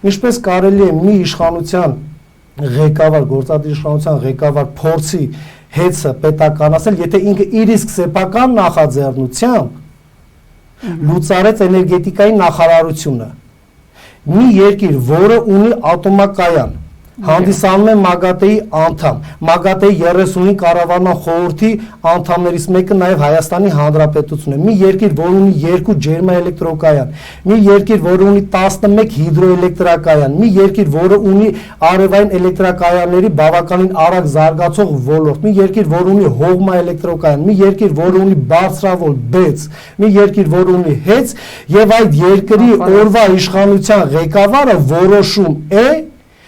Ինչպես կարելի է մի իշխանության ղեկավար, գործադիր իշխանության ղեկավար փորձի հեծը պետականացնել, եթե ինքը իր իսկ սեփական նախաձեռնությամբ լուծարեց էներգետիկայի նախարարությունը։ Մի երկիր, որը ունի ատոմակայան, հանդիսանում է ՄԱԳԱՏԷ-ի անդամ, ՄԱԳԱՏԷ-ի 35 կառավարման խորհրդի անդամներից մեկը նաև Հայաստանի Հանրապետությունն է, մի երկիր, որ ունի 2 ջերմաէլեկտրոկայան, մի երկիր, որը ունի 11 հիդրոէլեկտրակայան, մի երկիր, որը ունի արևային էլեկտրակայանների բավականին արագ զարգացող ոլորտ, մի երկիր, որ ունի հողմաէլեկտրոկայան, մի երկիր, որը ունի բարձրավոլ բեց, մի երկիր, որ ունի հեծ, եւ այդ երկրի օրվա իշխանության ղեկավարը որոշում է,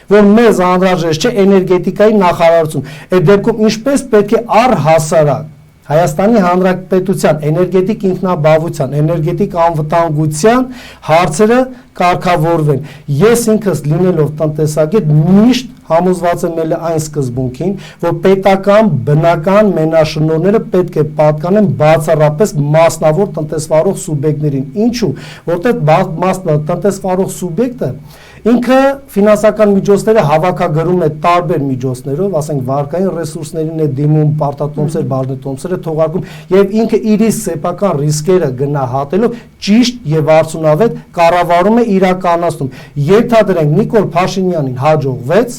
որ մեզ անհրաժեշտ չէ էներգետիկայի նախարարություն։ Այդ դեպքում ինչպես պետք է առհասարակ Հայաստանի Հանրապետության էներգետիկ ինքնաբավության, էներգետիկ անվտանգության հարցերը կարգավորվեն։ Ես ինքս լինելով տնտեսագետ միշտ համոզված եմ ել այն սկզբունքին, որ պետական բնական մենաշնորհները պետք է պատկանեն բացառապես մասնավոր տնտեսվարող սուբյեկտներին։ Ինչու՞, որտեղ տնտեսվարող սուբյեկտը ինքը ֆինանսական միջոցները հավաքագրում է տարբեր միջոցներով, ասենք վարկային ռեսուրսներին է դիմում, պարտատոմսեր, բաժնետոմսեր է թողարկում եւ ինքը իր սեփական ռիսկերը գնահատելով ճիշտ եւ արդյունավետ կառավարում է իրականացնում։ Երթադրենք Նիկոլ Փաշինյանին հաջողվեց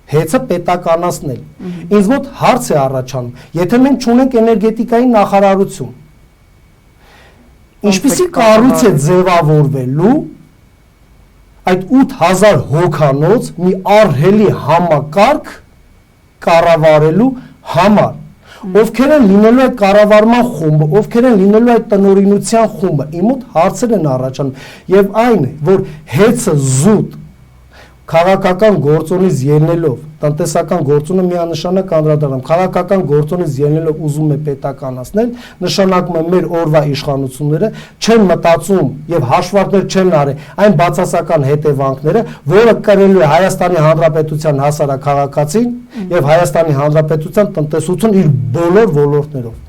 հեծը պետականացնել։ Ինձ մոտ հարց է առաջանում, եթե մենք չունենք էներգետիկայի նախարարություն, ինչպիսի կառույց է ձևավորվելու այդ 8000 հոգանոց մի ահռելի համակարգ կառավարելու համար, ովքեր են լինելու այդ կառավարման խումբը, ովքեր են լինելու այդ տնօրինության խումբը, իմ մոտ հարցեր են առաջանում, եւ այն է, որ հեծը զուտ քաղաքական գործոնից ելնելով, տնտեսական գործոնը միանշանակ անդրադառնում, քաղաքական գործոնից ելնելով ուզում է պետականացնել, նշանակում է մեր օրվա իշխանությունները չեն մտածում եւ հաշվարկներ չեն արել այն բացասական հետևանքները, որը կրելու է Հայաստանի Հանրապետության հասարակ քաղաքացին եւ Հայաստանի Հանրապետության տնտեսություն իր բոլոր ոլորտներով։